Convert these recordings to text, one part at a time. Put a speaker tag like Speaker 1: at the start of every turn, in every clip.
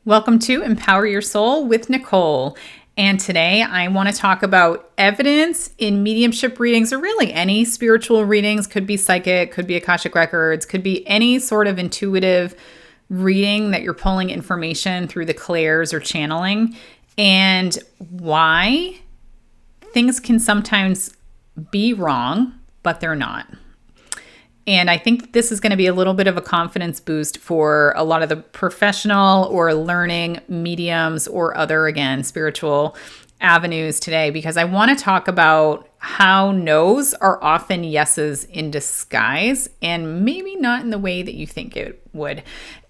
Speaker 1: Welcome to Empower Your Soul with Nicole. And today I want to talk about evidence in mediumship readings, or really any spiritual readings. Could be psychic, could be Akashic Records, could be any sort of intuitive reading that you're pulling information through the clairs or channeling, and why things can sometimes be wrong, but they're not. And I think this is going to be a little bit of a confidence boost for a lot of the professional or learning mediums or other, again, spiritual avenues today, because I want to talk about how no's are often yeses in disguise and maybe not in the way that you think it would.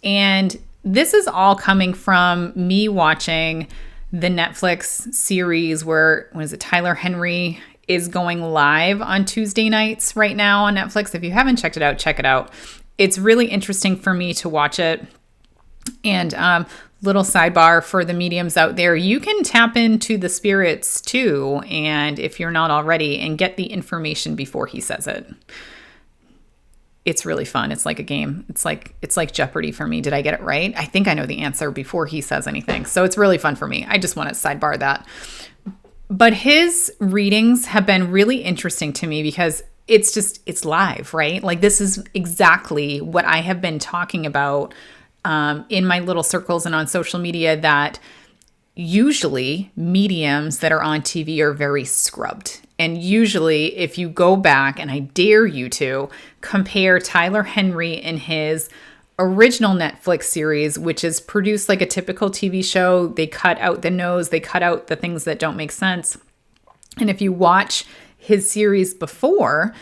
Speaker 1: And this is all coming from me watching the Netflix series where, Tyler Henry is going live on Tuesday nights right now on Netflix. If you haven't checked it out, check it out. It's really interesting for me to watch it. And little sidebar for the mediums out there, you can tap into the spirits too, and if you're not already, and get the information before he says it. It's really fun. It's like a game. It's like Jeopardy for me. Did I get it right? I think I know the answer before he says anything. So it's really fun for me. I just want to sidebar that. But his readings have been really interesting to me because it's live, right? Like, this is exactly what I have been talking about in my little circles and on social media, that usually mediums that are on TV are very scrubbed. And usually if you go back, and I dare you to compare Tyler Henry in his original Netflix series, which is produced like a typical TV show. They cut out the nose, they cut out the things that don't make sense. And if you watch his series before,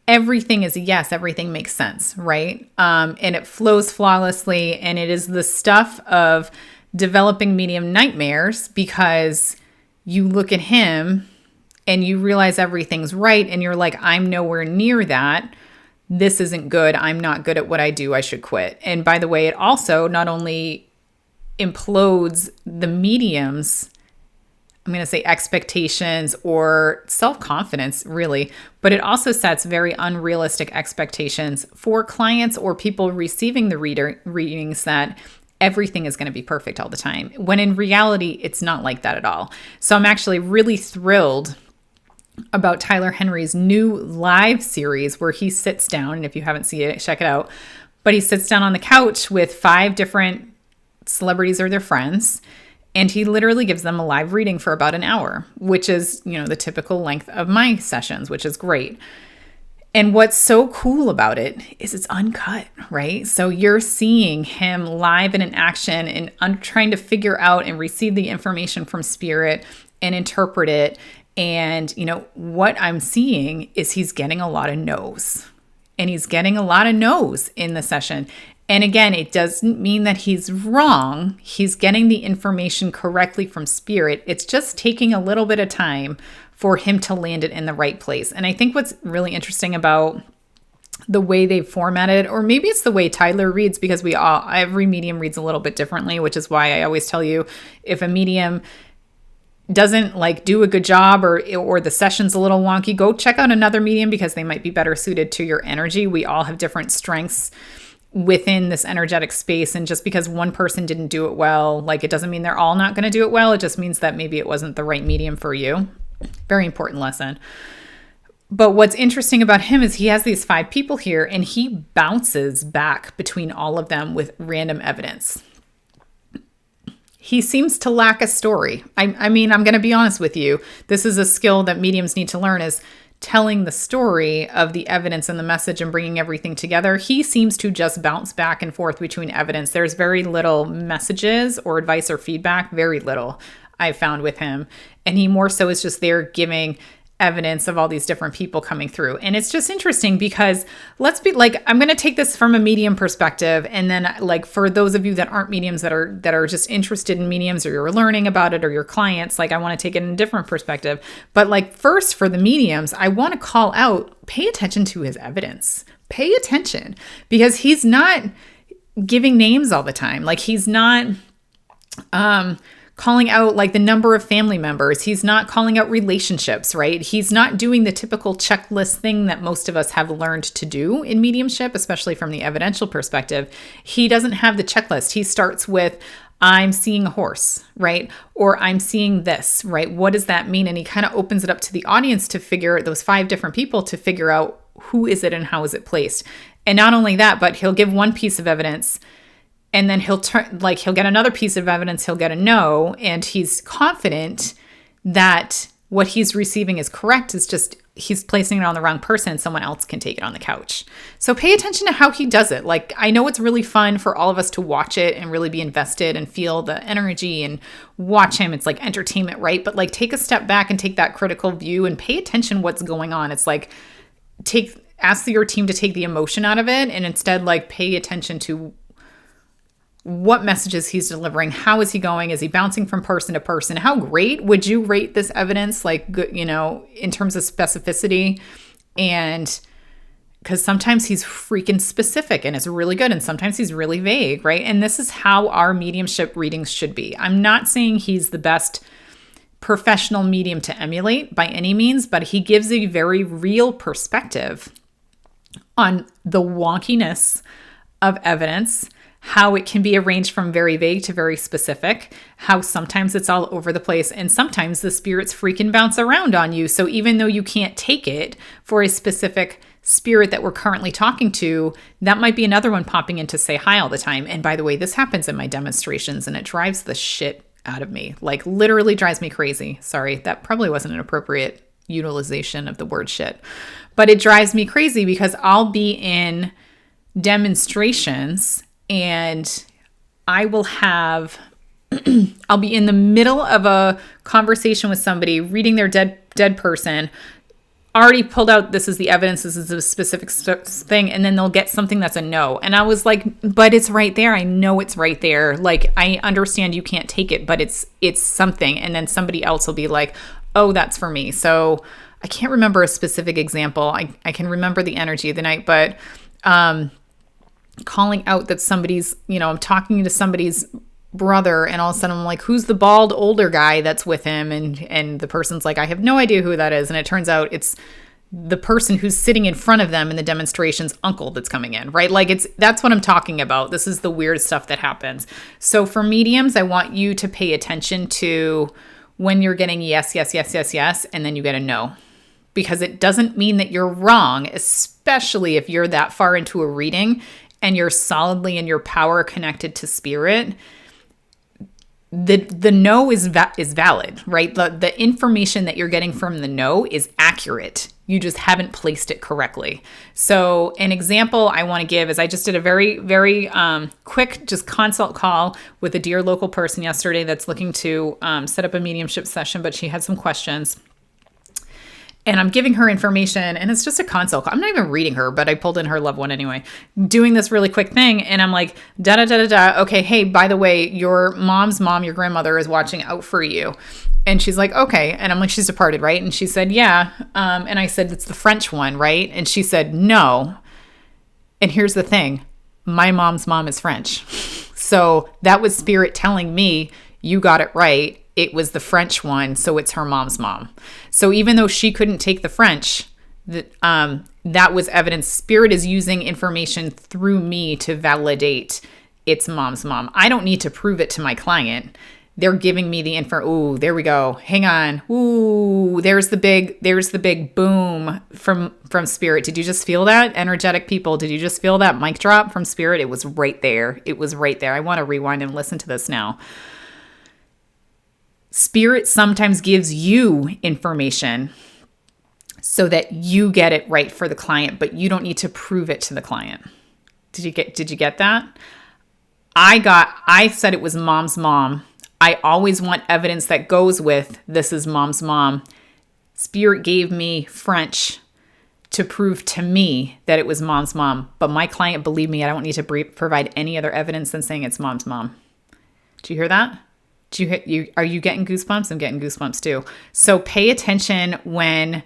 Speaker 1: everything is a yes, everything makes sense, right? And it flows flawlessly. And it is the stuff of developing medium nightmares, because you look at him and you realize everything's right. And you're like, I'm nowhere near that. This isn't good. I'm not good at what I do. I should quit. And by the way, it also not only implodes the medium's, I'm going to say, expectations or self-confidence, really, but it also sets very unrealistic expectations for clients or people receiving the readings, that everything is going to be perfect all the time, when in reality, it's not like that at all. So I'm actually really thrilled about Tyler Henry's new live series, where he sits down, and if you haven't seen it, check it out. But he sits down on the couch with 5 different celebrities or their friends, and he literally gives them a live reading for about an hour, which is, the typical length of my sessions, which is great. And what's so cool about it is it's uncut, right? So you're seeing him live and in action, and trying to figure out and receive the information from spirit and interpret it. And, what I'm seeing is he's getting a lot of no's, and he's getting a lot of no's in the session. And again, it doesn't mean that he's wrong. He's getting the information correctly from spirit. It's just taking a little bit of time for him to land it in the right place. And I think what's really interesting about the way they've formatted, or maybe it's the way Tyler reads, because every medium reads a little bit differently, which is why I always tell you, if a medium doesn't do a good job, or the session's a little wonky, go check out another medium, because they might be better suited to your energy. We all have different strengths within this energetic space. And just because one person didn't do it well, it doesn't mean they're all not going to do it well. It just means that maybe it wasn't the right medium for you. Very important lesson. But what's interesting about him is he has these 5 people here, and he bounces back between all of them with random evidence. He seems to lack a story. I mean, I'm going to be honest with you. This is a skill that mediums need to learn, is telling the story of the evidence and the message and bringing everything together. He seems to just bounce back and forth between evidence. There's very little messages or advice or feedback, very little I've found with him. And he more so is just there giving evidence of all these different people coming through. And it's just interesting, because I'm going to take this from a medium perspective. And then for those of you that aren't mediums, that are just interested in mediums, or you're learning about it, or your clients, I want to take it in a different perspective. But first, for the mediums, I want to call out, pay attention to his evidence. Pay attention, because he's not giving names all the time. He's not, calling out the number of family members. He's not calling out relationships, right? He's not doing the typical checklist thing that most of us have learned to do in mediumship, especially from the evidential perspective. He doesn't have the checklist. He starts with, I'm seeing a horse, right? Or I'm seeing this, right? What does that mean? And he kind of opens it up to the audience to figure, those 5 different people, to figure out who is it and how is it placed. And not only that, but he'll give one piece of evidence, and then he'll get another piece of evidence, he'll get a no, and he's confident that what he's receiving is correct. It's just he's placing it on the wrong person. Someone else can take it on the couch. So pay attention to how he does it. Like, I know it's really fun for all of us to watch it and really be invested and feel the energy and watch him. It's like entertainment, right? But like, take a step back and take that critical view and pay attention what's going on. It's like, ask your team to take the emotion out of it and instead like pay attention to what messages he's delivering. How is he going? Is he bouncing from person to person? How great would you rate this evidence? Like, in terms of specificity? And because sometimes he's freaking specific and it's really good. And sometimes he's really vague, right? And this is how our mediumship readings should be. I'm not saying he's the best professional medium to emulate by any means, but he gives a very real perspective on the wonkiness of evidence, how it can be arranged from very vague to very specific, how sometimes it's all over the place, and sometimes the spirits freaking bounce around on you. So even though you can't take it for a specific spirit that we're currently talking to, that might be another one popping in to say hi all the time. And by the way, this happens in my demonstrations and it drives the shit out of me. Like, literally drives me crazy. Sorry, that probably wasn't an appropriate utilization of the word shit. But it drives me crazy because I'll be in demonstrations and I will have, I'll be in the middle of a conversation with somebody, reading their dead person, already pulled out, this is the evidence, this is a specific thing, and then they'll get something that's a no. And I was like, but it's right there. I know it's right there. Like, I understand you can't take it, but it's something. And then somebody else will be like, oh, that's for me. So I can't remember a specific example. I can remember the energy of the night, but calling out that somebody's, I'm talking to somebody's brother, and all of a sudden I'm like, who's the bald older guy that's with him? And the person's like, I have no idea who that is. And it turns out it's the person who's sitting in front of them in the demonstration's uncle that's coming in, right? Like, that's what I'm talking about. This is the weird stuff that happens. So for mediums, I want you to pay attention to when you're getting yes, yes, yes, yes, yes, and then you get a no. Because it doesn't mean that you're wrong, especially if you're that far into a reading and you're solidly in your power connected to spirit. The no is valid, right? The information that you're getting from the no is accurate. You just haven't placed it correctly. So an example I want to give is I just did a very, very quick just consult call with a dear local person yesterday that's looking to set up a mediumship session, but she had some questions. And I'm giving her information, and it's just a consult call. I'm not even reading her, but I pulled in her loved one anyway, doing this really quick thing. And I'm like, da-da-da-da-da. Okay, hey, by the way, your mom's mom, your grandmother, is watching out for you. And she's like, okay. And I'm like, she's departed, right? And she said, yeah. And I said, it's the French one, right? And she said, no. And here's the thing. My mom's mom is French. So that was spirit telling me, you got it right. It was the French one, so it's her mom's mom. So even though she couldn't take the French, that was evidence. Spirit is using information through me to validate it's mom's mom. I don't need to prove it to my client. They're giving me the info. Ooh, there we go. Hang on. Ooh, there's the big boom from spirit. Did you just feel that? Energetic people, did you just feel that mic drop from spirit? It was right there. It was right there. I want to rewind and listen to this now. Spirit sometimes gives you information so that you get it right for the client, but you don't need to prove it to the client. Did you get that? I said it was mom's mom. I always want evidence that goes with this is mom's mom. Spirit gave me French to prove to me that it was mom's mom, but my client believed me. I don't need to provide any other evidence than saying it's mom's mom. Do you hear that? Are you getting goosebumps? I'm getting goosebumps too. So pay attention when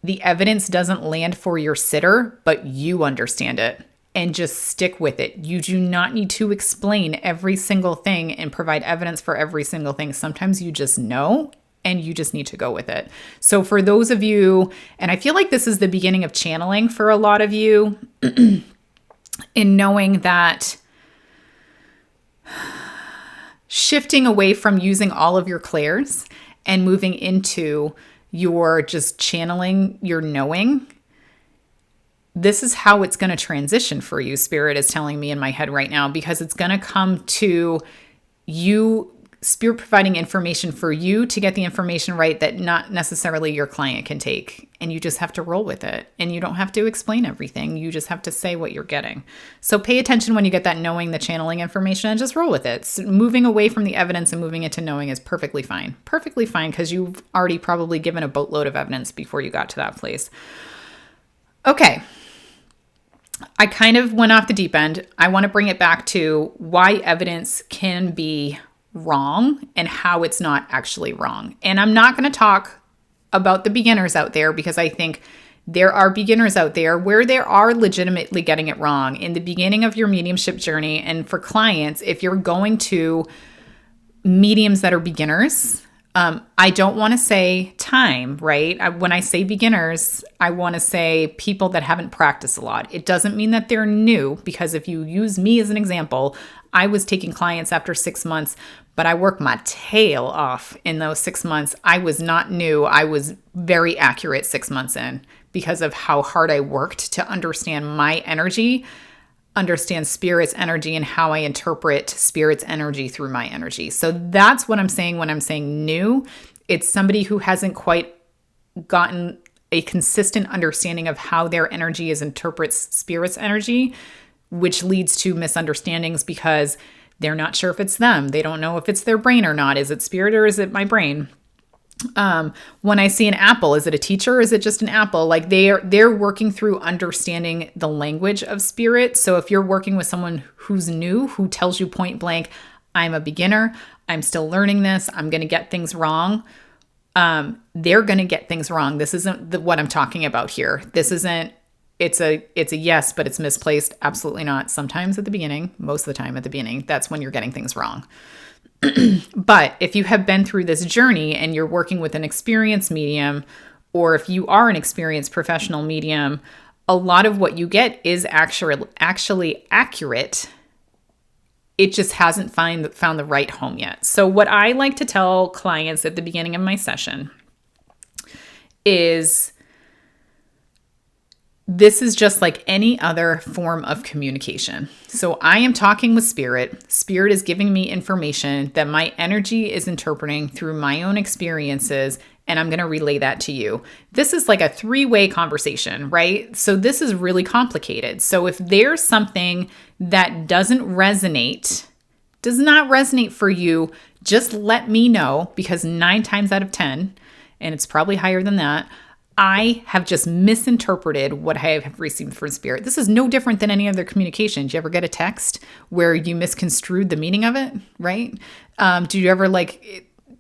Speaker 1: the evidence doesn't land for your sitter, but you understand it, and just stick with it. You do not need to explain every single thing and provide evidence for every single thing. Sometimes you just know and you just need to go with it. So for those of you, and I feel like this is the beginning of channeling for a lot of you, in knowing that shifting away from using all of your clairs and moving into your just channeling your knowing, this is how it's going to transition for you. Spirit is telling me in my head right now, because it's going to come to you, Spirit providing information for you to get the information right that not necessarily your client can take. And you just have to roll with it. And you don't have to explain everything. You just have to say what you're getting. So pay attention when you get that knowing, the channeling information, and just roll with it. So moving away from the evidence and moving into knowing is perfectly fine. Perfectly fine, because you've already probably given a boatload of evidence before you got to that place. Okay. I kind of went off the deep end. I want to bring it back to why evidence can be wrong and how it's not actually wrong. And I'm not going to talk about the beginners out there, because I think there are beginners out there where they are legitimately getting it wrong in the beginning of your mediumship journey. And for clients, if you're going to mediums that are beginners, I don't want to say time, right? When I say beginners, I want to say people that haven't practiced a lot. It doesn't mean that they're new, because if you use me as an example, I was taking clients after 6 months, but I worked my tail off in those 6 months. I was not new. I was very accurate 6 months in, because of how hard I worked to understand my energy, understand Spirit's energy, and how I interpret Spirit's energy through my energy. So that's what I'm saying when I'm saying new. It's somebody who hasn't quite gotten a consistent understanding of how their energy interprets Spirit's energy, which leads to misunderstandings because they're not sure if it's them. They don't know if it's their brain or not. Is it Spirit or is it my brain? When I see an apple, is it a teacher or is it just an apple? Like they're working through understanding the language of Spirit. So if you're working with someone who's new, who tells you point blank, I'm a beginner, I'm still learning this, I'm going to get things wrong. They're going to get things wrong. This isn't what I'm talking about here. This isn't, it's a yes, but it's misplaced. Absolutely not. Sometimes at the beginning, most of the time at the beginning, that's when you're getting things wrong. But if you have been through this journey and you're working with an experienced medium, or if you are an experienced professional medium, a lot of what you get is actually accurate. It just hasn't found the right home yet. So what I like to tell clients at the beginning of my session is, this is just like any other form of communication. So I am talking with Spirit. Spirit is giving me information that my energy is interpreting through my own experiences, and I'm going to relay that to you. This is like a three-way conversation, right? So this is really complicated. So if there's something that does not resonate for you, just let me know, because 9 times out of 10, and it's probably higher than that, I have just misinterpreted what I have received from Spirit. This is no different than any other communication. Do you ever get a text where you misconstrued the meaning of it, right? Do you ever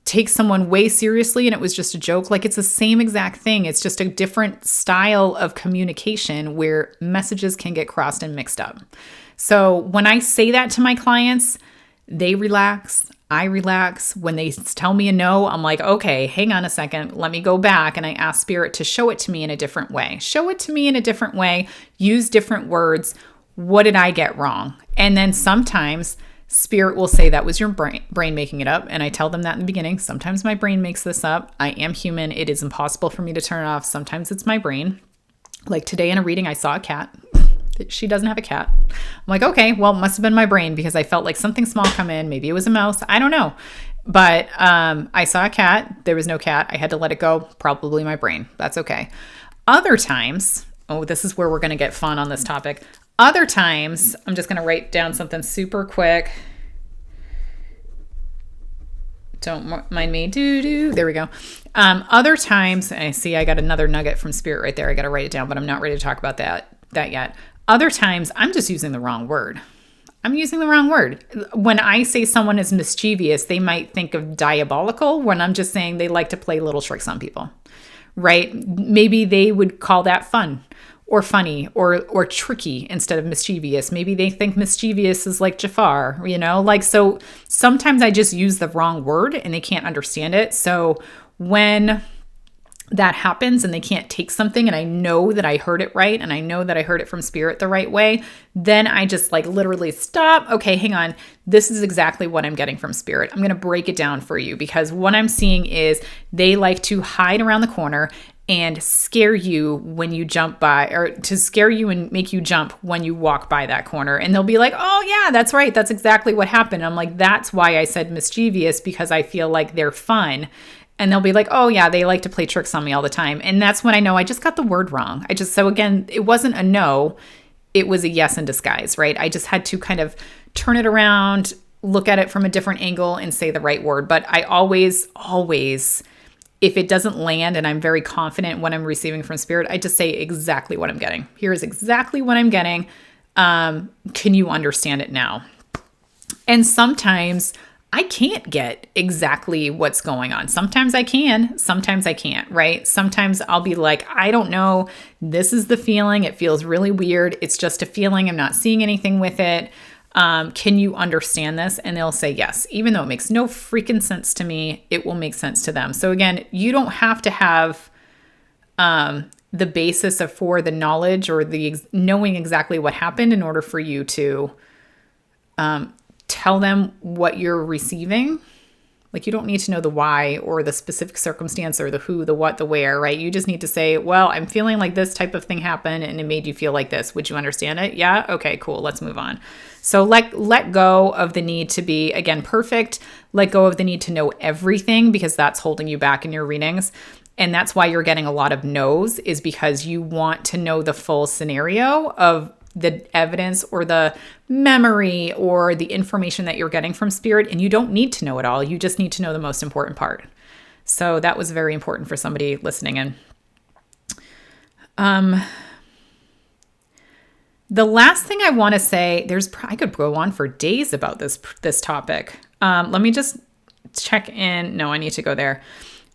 Speaker 1: take someone way seriously and it was just a joke? Like, it's the same exact thing. It's just a different style of communication where messages can get crossed and mixed up. So when I say that to my clients, they relax. I relax. When they tell me a no, I'm like, okay, hang on a second. Let me go back. And I ask Spirit to show it to me in a different way. Show it to me in a different way. Use different words. What did I get wrong? And then sometimes Spirit will say that was your brain making it up. And I tell them that in the beginning. Sometimes my brain makes this up. I am human. It is impossible for me to turn it off. Sometimes it's my brain. Like today in a reading, I saw a cat. She doesn't have a cat. I'm like, okay, well, it must have been my brain, because I felt like something small come in. Maybe it was a mouse. I don't know. But I saw a cat. There was no cat. I had to let it go. Probably my brain. That's okay. Other times, this is where we're going to get fun on this topic. Other times, I'm just going to write down something super quick. Don't mind me. There we go. Other times, I see I got another nugget from Spirit right there. I got to write it down, but I'm not ready to talk about that yet. Other times, I'm just using the wrong word. I'm using the wrong word. When I say someone is mischievous, they might think of diabolical, when I'm just saying they like to play little tricks on people, right? Maybe they would call that fun or funny or tricky instead of mischievous. Maybe they think mischievous is like Jafar, so sometimes I just use the wrong word and they can't understand it. So when that happens and they can't take something and I know that I heard it right and I know that I heard it from spirit the right way, then I just like literally stop. Okay, hang on. This is exactly what I'm getting from spirit. I'm going to break it down for you because what I'm seeing is they like to hide around the corner and scare you when you jump by, or to scare you and make you jump when you walk by that corner. And they'll be like, oh yeah, that's right. That's exactly what happened. I'm like, that's why I said mischievous, because I feel like they're fun. And they'll be like, oh yeah, they like to play tricks on me all the time. And that's when I know I just got the word wrong. So again, it wasn't a no, it was a yes in disguise, right? I just had to kind of turn it around, look at it from a different angle and say the right word. But I always, if it doesn't land and I'm very confident what I'm receiving from spirit, I just say exactly what I'm getting. Here's exactly what I'm getting. Can you understand it now? And sometimes I can't get exactly what's going on. Sometimes I can, sometimes I can't, right? Sometimes I'll be like, I don't know. This is the feeling. It feels really weird. It's just a feeling. I'm not seeing anything with it. Can you understand this? And they'll say yes. Even though it makes no freaking sense to me, it will make sense to them. So again, you don't have to have the basis for the knowledge or the knowing exactly what happened in order for you to tell them what you're receiving. Like you don't need to know the why or the specific circumstance or the who, the what, the where, right? You just need to say, well, I'm feeling like this type of thing happened and it made you feel like this. Would you understand it? Yeah. Okay, cool. Let's move on. So let go of the need to be, again, perfect. Let go of the need to know everything because that's holding you back in your readings. And that's why you're getting a lot of no's, is because you want to know the full scenario of the evidence or the memory or the information that you're getting from spirit. And you don't need to know it all. You just need to know the most important part. So that was very important for somebody listening in. The last thing I want to say, I could go on for days about this topic. Let me just check in. No, I need to go there.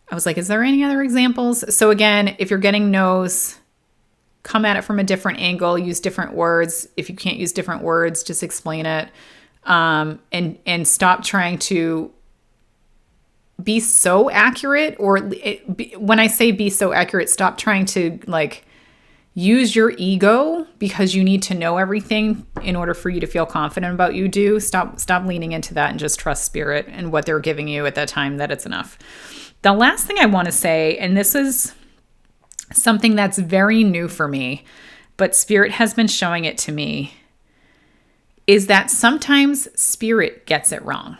Speaker 1: I was like, is there any other examples? So again, if you're getting no's, come at it from a different angle, use different words. If you can't use different words, just explain it. And stop trying to be so accurate, or when I say be so accurate, stop trying to like use your ego because you need to know everything in order for you to feel confident about you do. Stop leaning into that and just trust spirit and what they're giving you at that time, that it's enough. The last thing I want to say, and this is something that's very new for me, but spirit has been showing it to me, is that sometimes spirit gets it wrong.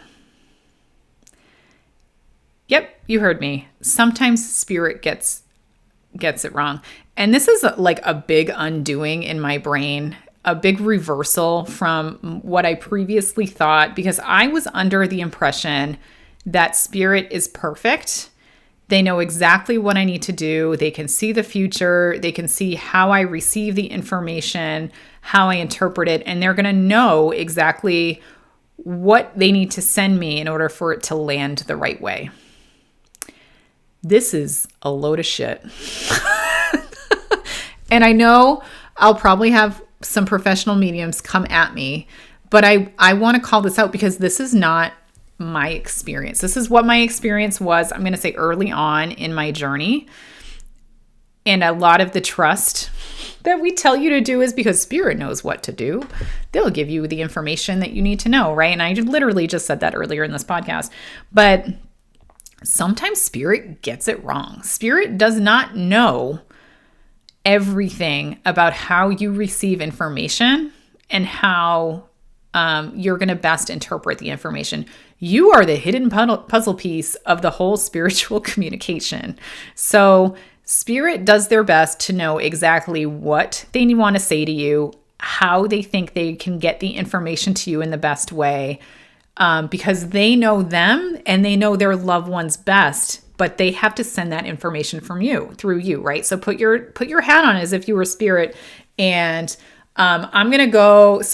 Speaker 1: Yep, you heard me. Sometimes spirit gets it wrong. And this is like a big undoing in my brain, a big reversal from what I previously thought, because I was under the impression that spirit is perfect. They know exactly what I need to do. They can see the future. They can see how I receive the information, how I interpret it, and they're going to know exactly what they need to send me in order for it to land the right way. This is a load of shit. And I know I'll probably have some professional mediums come at me, but I want to call this out because this is not my experience. This is what my experience was, I'm going to say early on in my journey. And a lot of the trust that we tell you to do is because spirit knows what to do. They'll give you the information that you need to know, right? And I literally just said that earlier in this podcast. But sometimes spirit gets it wrong. Spirit does not know everything about how you receive information and how you're going to best interpret the information. You are the hidden puzzle piece of the whole spiritual communication. So spirit does their best to know exactly what they want to say to you, how they think they can get the information to you in the best way, because they know them and they know their loved ones best, but they have to send that information through you, right? So put your hat on as if you were spirit, and here's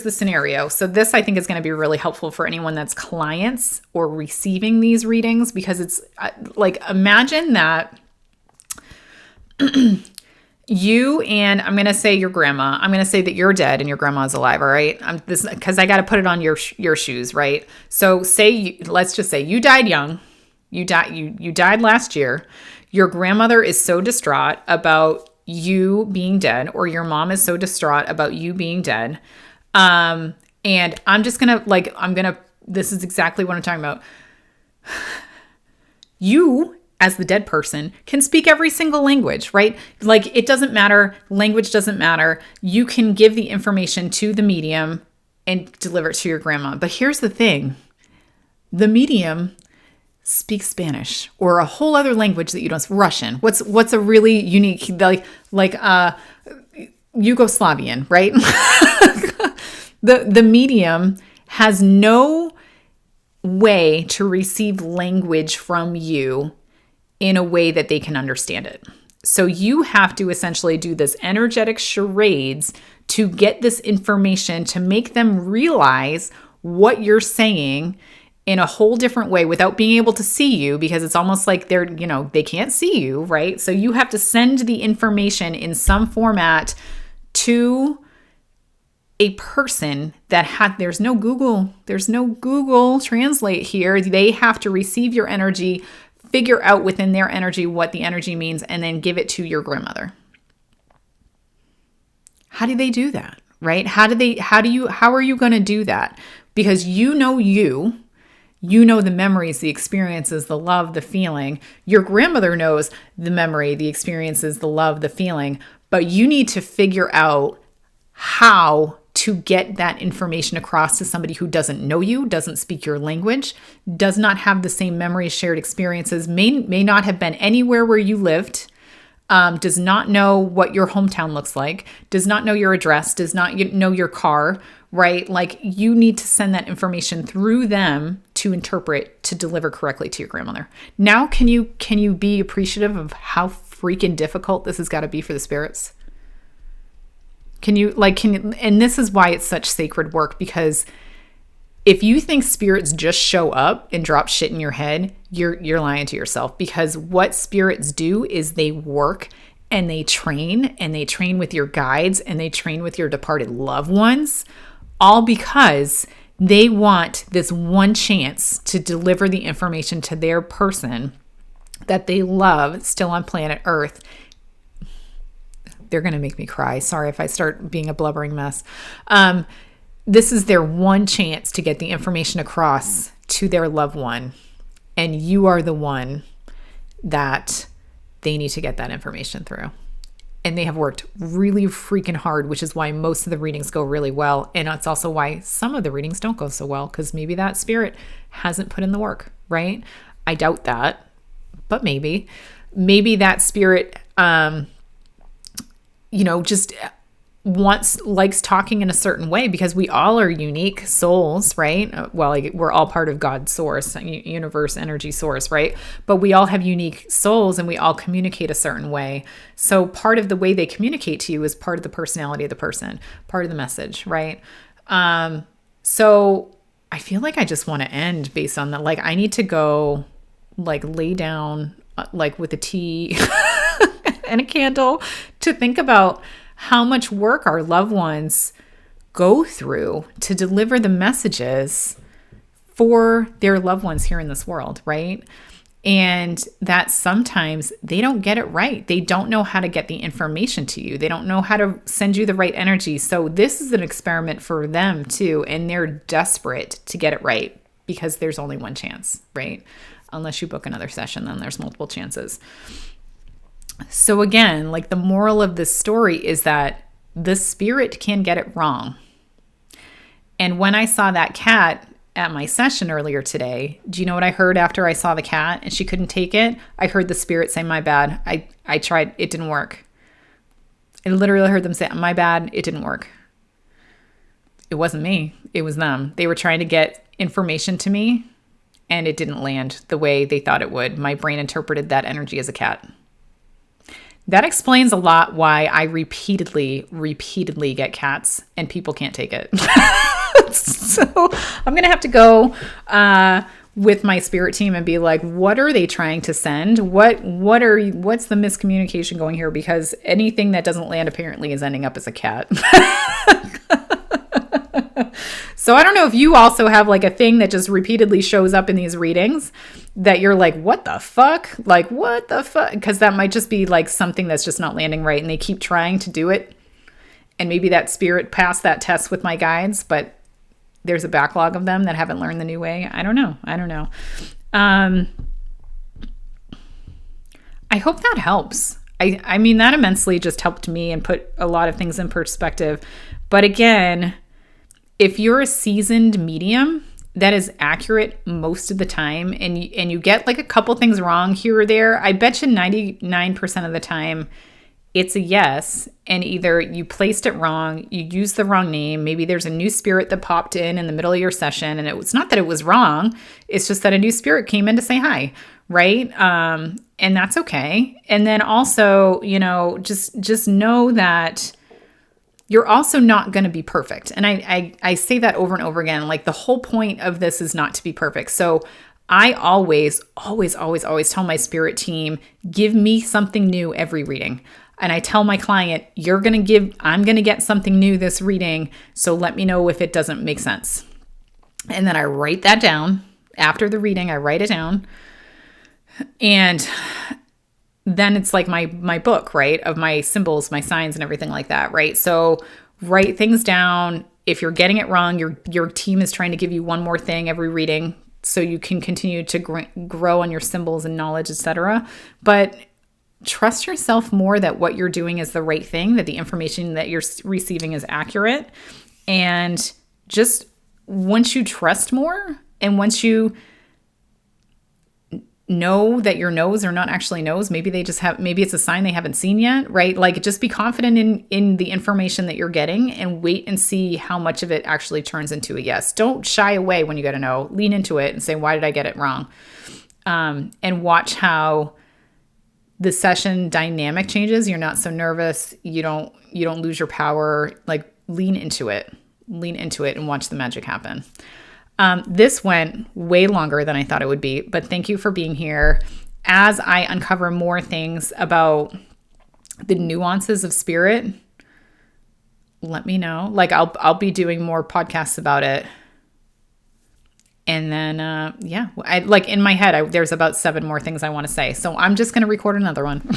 Speaker 1: the scenario. So this I think is going to be really helpful for anyone that's clients or receiving these readings, because it's like, imagine that you and I'm going to say your grandma, I'm going to say that you're dead and your grandma's alive. All right. Cause I got to put it on your shoes. Right. So let's just say you died young. You died last year. Your grandmother is so distraught about you being dead, or your mom is so distraught about you being dead. And I'm just going to, this is exactly what I'm talking about. You, as the dead person, can speak every single language, right? Like, it doesn't matter. Language doesn't matter. You can give the information to the medium and deliver it to your grandma. But here's the thing. The medium speaks Spanish or a whole other language that you don't, Russian. What's a really unique, Yugoslavian, right? The medium has no way to receive language from you in a way that they can understand it. So you have to essentially do this energetic charades to get this information, to make them realize what you're saying in a whole different way without being able to see you, because it's almost like they can't see you, right? So you have to send the information in some format to a person that there's no Google Translate here. They have to receive your energy, figure out within their energy what the energy means, and then give it to your grandmother. How do they do that, right? How are you going to do that? Because you know the memories, the experiences, the love, the feeling. Your grandmother knows the memory, the experiences, the love, the feeling, but you need to figure out how to get that information across to somebody who doesn't know you, doesn't speak your language, does not have the same memories, shared experiences, may not have been anywhere where you lived, does not know what your hometown looks like, does not know your address, does not know your car, right? Like, you need to send that information through them to interpret, to deliver correctly to your grandmother. Now, can you be appreciative of how freaking difficult this has got to be for the spirits? And this is why it's such sacred work, because if you think spirits just show up and drop shit in your head, you're lying to yourself, because what spirits do is they work and they train with your guides and they train with your departed loved ones, all because they want this one chance to deliver the information to their person that they love still on planet Earth. They're going to make me cry. Sorry if I start being a blubbering mess. This is their one chance to get the information across to their loved one. And you are the one that they need to get that information through. And they have worked really freaking hard, which is why most of the readings go really well. And it's also why some of the readings don't go so well, because maybe that spirit hasn't put in the work, right? I doubt that, but maybe that spirit, just likes talking in a certain way, because we all are unique souls, right? Well, we're all part of God's source, universe, energy source, right? But we all have unique souls and we all communicate a certain way. So part of the way they communicate to you is part of the personality of the person, part of the message, right? So I feel like I just want to end based on that. Like, I need to go lay down with a tea and a candle to think about how much work our loved ones go through to deliver the messages for their loved ones here in this world, right? And that sometimes they don't get it right. They don't know how to get the information to you. They don't know how to send you the right energy. So this is an experiment for them too, and they're desperate to get it right, because there's only one chance, right? Unless you book another session, then there's multiple chances. So again, the moral of this story is that the spirit can get it wrong. And when I saw that cat at my session earlier today, do you know what I heard after I saw the cat and she couldn't take it? I heard the spirit say, "My bad. I tried. It didn't work." I literally heard them say, "My bad. It didn't work." It wasn't me. It was them. They were trying to get information to me and it didn't land the way they thought it would. My brain interpreted that energy as a cat. That explains a lot why I repeatedly get cats and people can't take it. So I'm going to have to go with my spirit team and be like, what are they trying to send? What's the miscommunication going here? Because anything that doesn't land apparently is ending up as a cat. So I don't know if you also have like a thing that just repeatedly shows up in these readings that you're like, what the fuck? Like, what the fuck? Because that might just be like something that's just not landing right and they keep trying to do it. And maybe that spirit passed that test with my guides, but there's a backlog of them that haven't learned the new way. I don't know. I hope that helps. I mean, that immensely just helped me and put a lot of things in perspective. But again, if you're a seasoned medium that is accurate most of the time and you get like a couple things wrong here or there, I bet you 99% of the time it's a yes. And either you placed it wrong, you used the wrong name, maybe there's a new spirit that popped in the middle of your session, and it's not that it was wrong, it's just that a new spirit came in to say hi, right? And that's okay. And then also, just know that you're also not going to be perfect. And I say that over and over again, like the whole point of this is not to be perfect. So I always tell my spirit team, give me something new every reading. And I tell my client, I'm going to get something new this reading. So let me know if it doesn't make sense. And then I write that down after the reading. I write it down. And then it's like my book, right? Of my symbols, my signs and everything like that, right? So write things down. If you're getting it wrong, your team is trying to give you one more thing every reading so you can continue to grow on your symbols and knowledge, etc. But trust yourself more that what you're doing is the right thing, that the information that you're receiving is accurate. And just once you trust more and once you know that your no's are not actually no's, maybe it's a sign they haven't seen yet, right? Like just be confident in the information that you're getting and wait and see how much of it actually turns into a yes. Don't shy away when you get a no. Lean into it and say, why did I get it wrong? And watch how the session dynamic changes. You're not so nervous. You don't lose your power. Like lean into it and watch the magic happen. This went way longer than I thought it would be, but thank you for being here. As I uncover more things about the nuances of spirit, let me know. Like I'll be doing more podcasts about it. And then, I like in my head, there's about 7 more things I want to say. So I'm just going to record another one.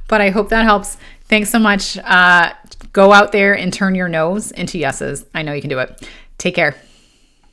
Speaker 1: But I hope that helps. Thanks so much. Go out there and turn your no's into yeses. I know you can do it. Take care.